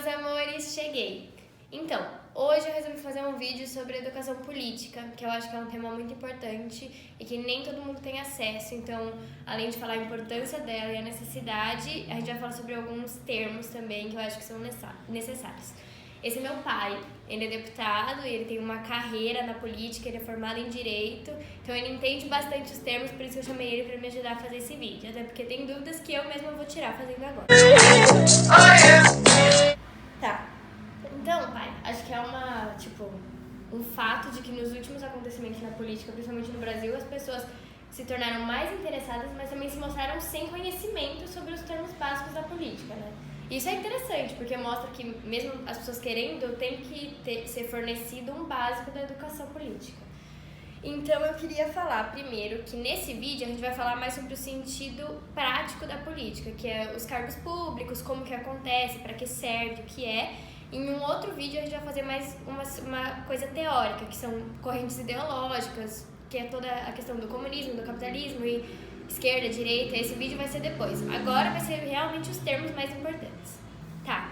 meus amores, cheguei! Então, hoje eu resolvi fazer um vídeo sobre educação política, que eu acho que é um tema muito importante e que nem todo mundo tem acesso. Então, além de falar a importância dela e a necessidade, a gente vai falar sobre alguns termos também que eu acho que são necessários. Esse é meu pai, ele é deputado, ele tem uma carreira na política, ele é formado em Direito, então ele entende bastante os termos, por isso eu chamei ele para me ajudar a fazer esse vídeo, até porque tem dúvidas que eu mesma vou tirar fazendo agora. Tá, então pai, acho que é um fato de que nos últimos acontecimentos na política, principalmente no Brasil, as pessoas se tornaram mais interessadas, mas também se mostraram sem conhecimento sobre os termos básicos da política, né? Isso é interessante, porque mostra que mesmo as pessoas querendo, tem que ser fornecido um básico da educação política. Então eu queria falar primeiro que nesse vídeo a gente vai falar mais sobre o sentido prático da política, que é os cargos públicos, como que acontece, para que serve, o que é. Em um outro vídeo a gente vai fazer mais uma coisa teórica, que são correntes ideológicas, que é toda a questão do comunismo, do capitalismo e esquerda, direita. Esse vídeo vai ser depois. Agora vai ser realmente os termos mais importantes. Tá.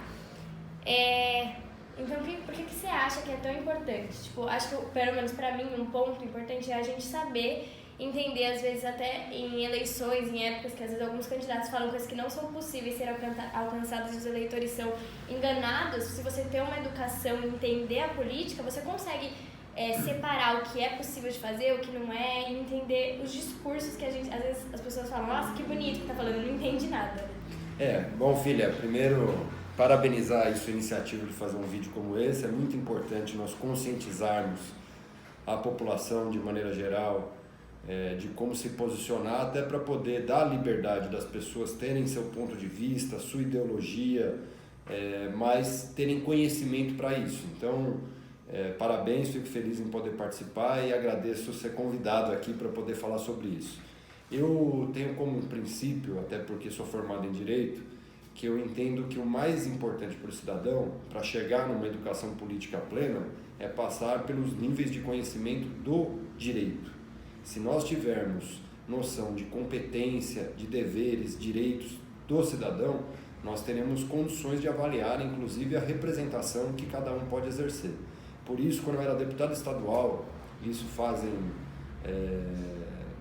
Então, por que você acha que é tão importante? Acho que, pelo menos pra mim, um ponto importante é a gente saber entender, às vezes, até em eleições, em épocas que, às vezes, alguns candidatos falam coisas que não são possíveis ser alcançadas e os eleitores são enganados. Se você tem uma educação e entender a política, você consegue separar o que é possível de fazer, o que não é, e entender os discursos que às vezes as pessoas falam, nossa, que bonito que tá falando, não entende nada. Bom, filha, primeiro, parabenizar a sua iniciativa de fazer um vídeo como esse. É muito importante nós conscientizarmos a população de maneira geral de como se posicionar, até para poder dar liberdade das pessoas terem seu ponto de vista, sua ideologia, mas terem conhecimento para isso. Então, parabéns, fico feliz em poder participar e agradeço ser convidado aqui para poder falar sobre isso. Eu tenho como princípio, até porque sou formado em Direito, que eu entendo que o mais importante para o cidadão, para chegar numa educação política plena, é passar pelos níveis de conhecimento do direito. Se nós tivermos noção de competência, de deveres, direitos do cidadão, nós teremos condições de avaliar, inclusive, a representação que cada um pode exercer. Por isso, quando eu era deputado estadual, isso fazem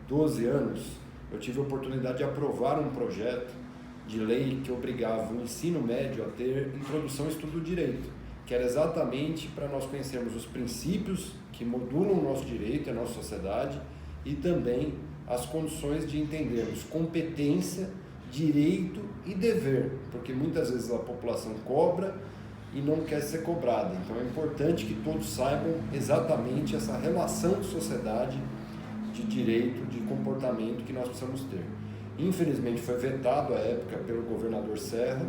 12 anos, eu tive a oportunidade de aprovar um projeto de lei que obrigava o ensino médio a ter introdução ao estudo do direito, que era exatamente para nós conhecermos os princípios que modulam o nosso direito e a nossa sociedade e também as condições de entendermos competência, direito e dever, porque muitas vezes a população cobra e não quer ser cobrada. Então é importante que todos saibam exatamente essa relação de sociedade, de direito, de comportamento que nós precisamos ter. Infelizmente foi vetado à época pelo governador Serra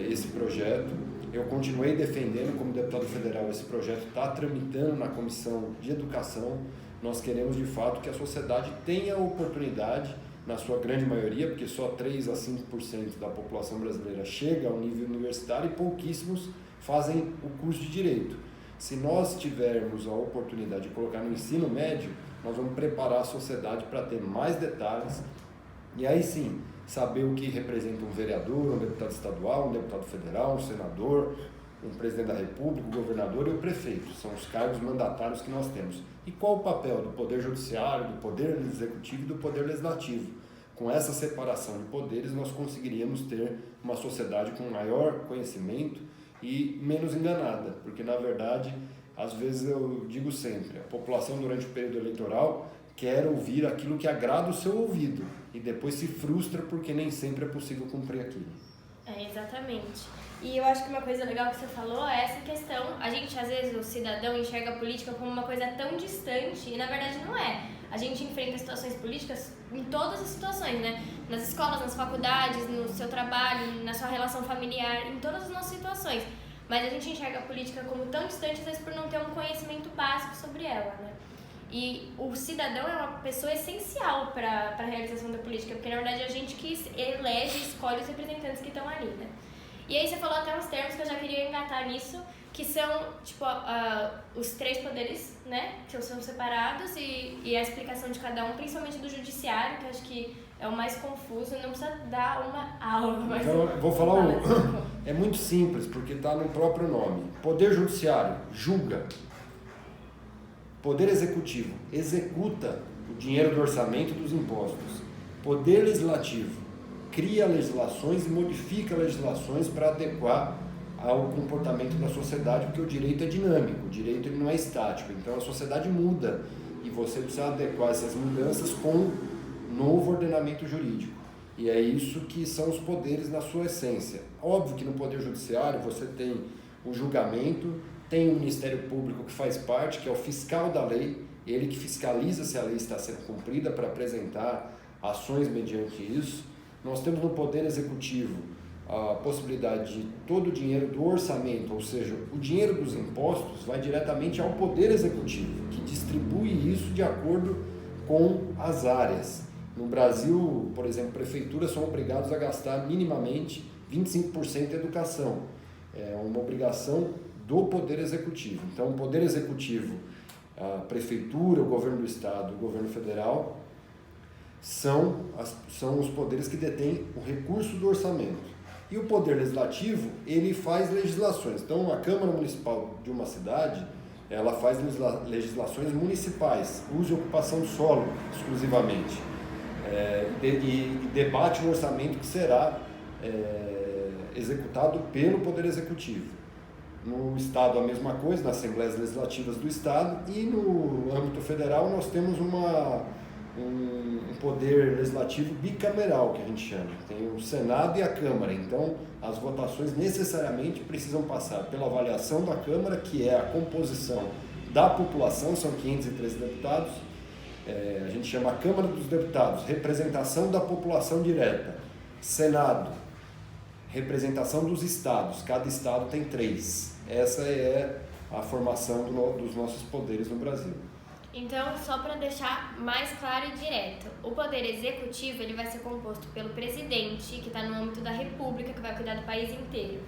esse projeto. Eu continuei defendendo como deputado federal. Esse projeto está tramitando na Comissão de Educação. Nós queremos de fato que a sociedade tenha a oportunidade, na sua grande maioria, porque só 3 a 5% da população brasileira chega ao nível universitário e pouquíssimos fazem o curso de Direito. Se nós tivermos a oportunidade de colocar no ensino médio, nós vamos preparar a sociedade para ter mais detalhes e aí sim, saber o que representa um vereador, um deputado estadual, um deputado federal, um senador, um presidente da república, o governador e o prefeito. São os cargos mandatários que nós temos. E qual o papel do poder judiciário, do poder executivo e do poder legislativo? Com essa separação de poderes, nós conseguiríamos ter uma sociedade com maior conhecimento e menos enganada, porque na verdade, às vezes eu digo sempre, a população durante o período eleitoral quer ouvir aquilo que agrada o seu ouvido e depois se frustra porque nem sempre é possível cumprir aquilo. Exatamente. E eu acho que uma coisa legal que você falou é essa questão, a gente às vezes, o cidadão enxerga a política como uma coisa tão distante e na verdade não é. A gente enfrenta situações políticas em todas as situações, né? Nas escolas, nas faculdades, no seu trabalho, na sua relação familiar, em todas as nossas situações. Mas a gente enxerga a política como tão distante às vezes por não ter um conhecimento básico sobre ela, né? E o cidadão é uma pessoa essencial para a realização da política, porque na verdade é a gente que elege e escolhe os representantes que estão ali, né? E aí você falou até uns termos que eu já queria engatar nisso, que são, tipo, os 3 poderes, né, que são separados e a explicação de cada um, principalmente do judiciário, que eu acho que é o mais confuso, não precisa dar uma aula. Mas então, eu vou falar é muito simples, porque está no próprio nome. Poder judiciário, julga. Poder executivo, executa o dinheiro do orçamento e dos impostos. Poder legislativo, cria legislações e modifica legislações para adequar ao comportamento da sociedade, porque o direito é dinâmico, o direito ele não é estático, então a sociedade muda e você precisa adequar essas mudanças com novo ordenamento jurídico. E é isso que são os poderes na sua essência. Óbvio que no Poder Judiciário você tem o julgamento, tem o Ministério Público que faz parte, que é o fiscal da lei, ele que fiscaliza se a lei está sendo cumprida para apresentar ações mediante isso. Nós temos no Poder Executivo a possibilidade de todo o dinheiro do orçamento, ou seja, o dinheiro dos impostos vai diretamente ao Poder Executivo, que distribui isso de acordo com as áreas. No Brasil, por exemplo, prefeituras são obrigadas a gastar minimamente 25% em educação. É uma obrigação do Poder Executivo. Então, o Poder Executivo, a prefeitura, o governo do estado, o governo federal, são os poderes que detêm o recurso do orçamento. E o Poder Legislativo, ele faz legislações. Então, a Câmara Municipal de uma cidade, ela faz legislações municipais, uso e ocupação do solo exclusivamente, e debate o orçamento que será executado pelo Poder Executivo. No Estado a mesma coisa, nas Assembleias Legislativas do Estado, e no âmbito federal nós temos um poder legislativo bicameral, que a gente chama. Tem o Senado e a Câmara, então as votações necessariamente precisam passar pela avaliação da Câmara, que é a composição da população, são 513 deputados, a gente chama a Câmara dos Deputados, representação da população direta. Senado, representação dos estados, cada estado tem 3. Essa é a formação dos nossos poderes no Brasil. Então, só para deixar mais claro e direto, o Poder Executivo ele vai ser composto pelo presidente, que está no âmbito da República, que vai cuidar do país inteiro,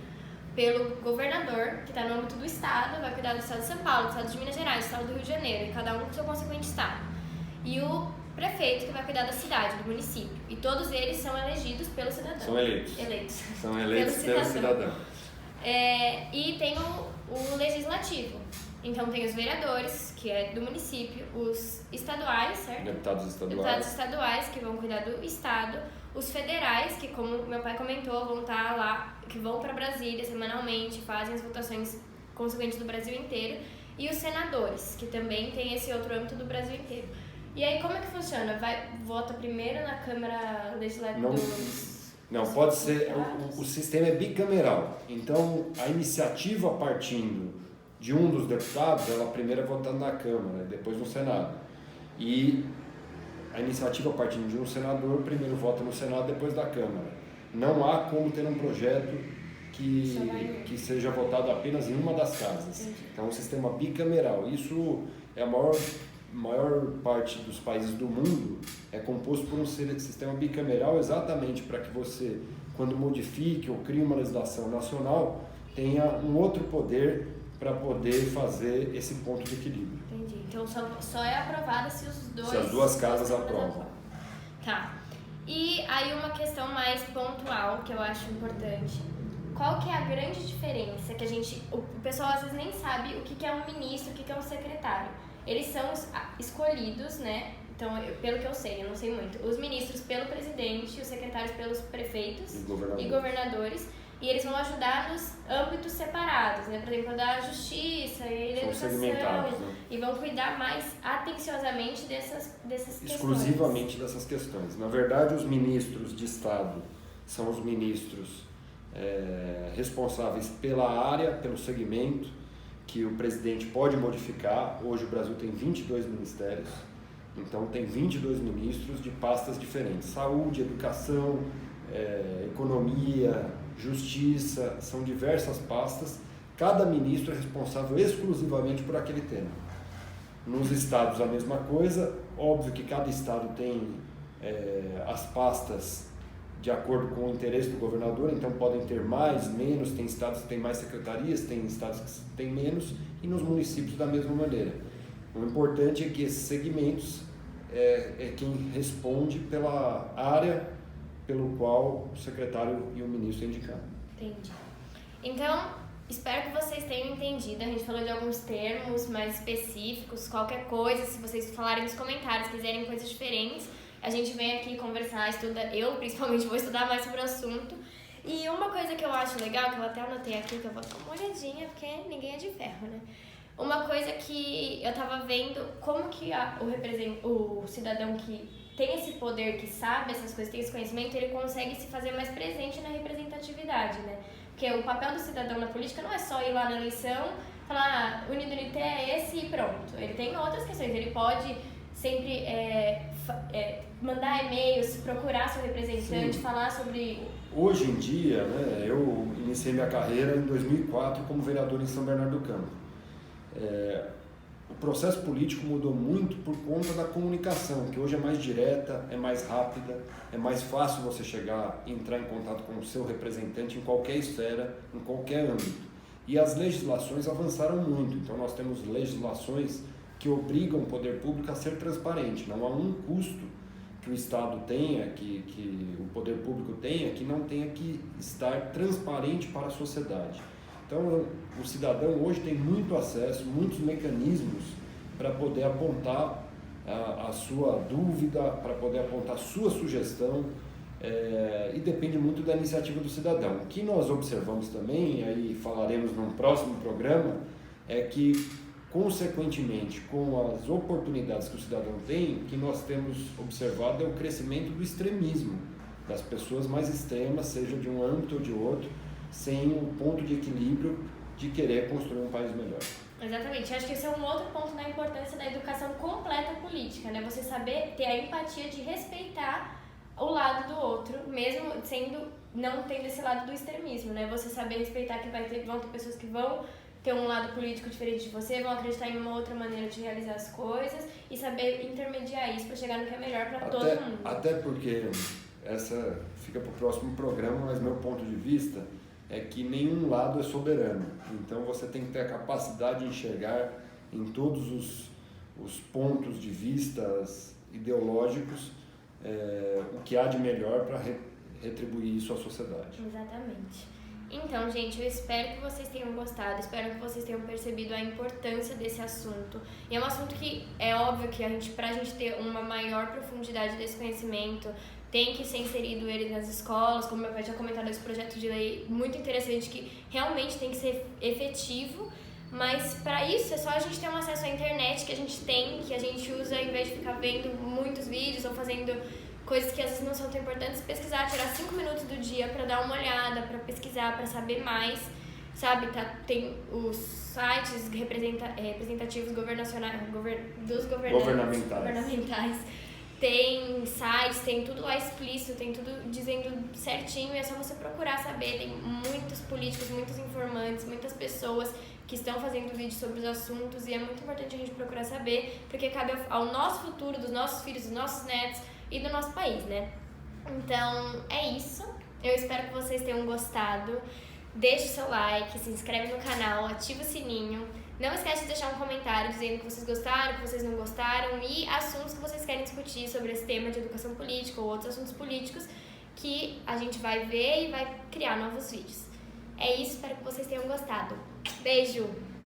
pelo governador, que está no âmbito do estado, vai cuidar do estado de São Paulo, do estado de Minas Gerais, do estado do Rio de Janeiro, e cada um com seu consequente estado. E o prefeito, que vai cuidar da cidade, do município. E todos eles são elegidos pelo cidadão. São eleitos. São eleitos pelo cidadão. E tem o legislativo. Então tem os vereadores, que é do município, os estaduais, certo? Deputados estaduais. Deputados estaduais, que vão cuidar do estado. Os federais, que como meu pai comentou, vão estar lá, que vão para Brasília semanalmente, fazem as votações consequentes do Brasil inteiro. E os senadores, que também tem esse outro âmbito do Brasil inteiro. E aí, como é que funciona? Vota primeiro na Câmara Legislativa? Não, pode ser. O sistema é bicameral. Então, a iniciativa partindo de um dos deputados, ela primeiro é votada na Câmara, depois no Senado. E a iniciativa partindo de um senador, primeiro vota no Senado, depois da Câmara. Não há como ter um projeto que seja votado apenas em uma das casas. Então, um sistema bicameral. Isso é a maior parte dos países do mundo é composto por um sistema bicameral, exatamente para que você, quando modifique ou crie uma legislação nacional, tenha um outro poder para poder fazer esse ponto de equilíbrio. Entendi. Então só é aprovada se as duas casas aprovam. Tá. E aí uma questão mais pontual que eu acho importante. Qual que é a grande diferença que o pessoal às vezes nem sabe o que é um ministro, o que é um secretário. Eles são escolhidos, né? Então, pelo que eu sei, eu não sei muito, os ministros pelo presidente, os secretários pelos prefeitos e governadores, e eles vão ajudar nos âmbitos separados, né? Por exemplo, da justiça e da educação, né? E vão cuidar mais atenciosamente dessas questões. Exclusivamente dessas questões. Na verdade, os ministros de Estado são os ministros responsáveis pela área, pelo segmento, que o presidente pode modificar. Hoje o Brasil tem 22 ministérios, então tem 22 ministros de pastas diferentes. Saúde, educação, economia, justiça, são diversas pastas. Cada ministro é responsável exclusivamente por aquele tema. Nos estados a mesma coisa, óbvio que cada estado tem as pastas de acordo com o interesse do governador, então podem ter mais, menos, tem estados que têm mais secretarias, tem estados que têm menos, e nos municípios da mesma maneira. O importante é que esses segmentos é quem responde pela área pelo qual o secretário e o ministro indicaram. Entendi. Então, espero que vocês tenham entendido. A gente falou de alguns termos mais específicos, qualquer coisa, se vocês falarem nos comentários, quiserem coisas diferentes, a gente vem aqui conversar, eu principalmente vou estudar mais sobre o assunto. E uma coisa que eu acho legal, que eu até anotei aqui, que eu vou dar uma olhadinha, porque ninguém é de ferro, né? Uma coisa que eu tava vendo, como que o cidadão que tem esse poder, que sabe essas coisas, tem esse conhecimento, ele consegue se fazer mais presente na representatividade, né? Porque o papel do cidadão na política não é só ir lá na eleição, falar, Unido Unité é esse e pronto. Ele tem outras questões, ele pode sempre mandar e-mails, procurar seu representante, Sim. falar sobre... Hoje em dia, né, eu iniciei minha carreira em 2004 como vereador em São Bernardo do Campo. O processo político mudou muito por conta da comunicação, que hoje é mais direta, é mais rápida, é mais fácil você chegar e entrar em contato com o seu representante em qualquer esfera, em qualquer âmbito. E as legislações avançaram muito, então nós temos legislações que obrigam o poder público a ser transparente. Não há um custo que o Estado tenha, que o poder público tenha, que não tenha que estar transparente para a sociedade. Então, o cidadão hoje tem muito acesso, muitos mecanismos para poder apontar a sua dúvida, para poder apontar a sua sugestão, e depende muito da iniciativa do cidadão. O que nós observamos também, e aí falaremos num próximo programa, é que, consequentemente, com as oportunidades que o cidadão tem, o que nós temos observado é o crescimento do extremismo, das pessoas mais extremas, seja de um âmbito ou de outro, sem um ponto de equilíbrio de querer construir um país melhor. Exatamente, acho que esse é um outro ponto da importância da educação completa política, né? Você saber ter a empatia de respeitar o lado do outro, mesmo não tendo esse lado do extremismo, né? Você saber respeitar que vão ter pessoas que vão ter um lado político diferente de você, vão acreditar em uma outra maneira de realizar as coisas e saber intermediar isso para chegar no que é melhor para todo mundo. Até porque, essa fica para o próximo programa, mas meu ponto de vista é que nenhum lado é soberano. Então você tem que ter a capacidade de enxergar em todos os pontos de vistas ideológicos o que há de melhor para retribuir isso à sociedade. Exatamente. Então, gente, eu espero que vocês tenham gostado, espero que vocês tenham percebido a importância desse assunto. E é um assunto que é óbvio que pra gente ter uma maior profundidade desse conhecimento, tem que ser inserido ele nas escolas, como meu pai tinha comentado, esse projeto de lei muito interessante que realmente tem que ser efetivo, mas para isso é só a gente ter um acesso à internet que a gente usa ao invés de ficar vendo muitos vídeos ou fazendo coisas que às vezes não são tão importantes, pesquisar, tirar 5 minutos do dia para dar uma olhada, para pesquisar, para saber mais, sabe? Tem os sites representativos dos governamentais. Tem sites, tem tudo lá explícito, tem tudo dizendo certinho, e é só você procurar saber. Tem muitos políticos, muitos informantes, muitas pessoas que estão fazendo vídeos sobre os assuntos, e é muito importante a gente procurar saber, porque cabe ao nosso futuro, dos nossos filhos, dos nossos netos e do nosso país, né? Então, é isso. Eu espero que vocês tenham gostado. Deixe o seu like, se inscreve no canal, ativa o sininho. Não esquece de deixar um comentário dizendo que vocês gostaram, que vocês não gostaram e assuntos que vocês querem discutir sobre esse tema de educação política ou outros assuntos políticos que a gente vai ver e vai criar novos vídeos. É isso, espero que vocês tenham gostado. Beijo!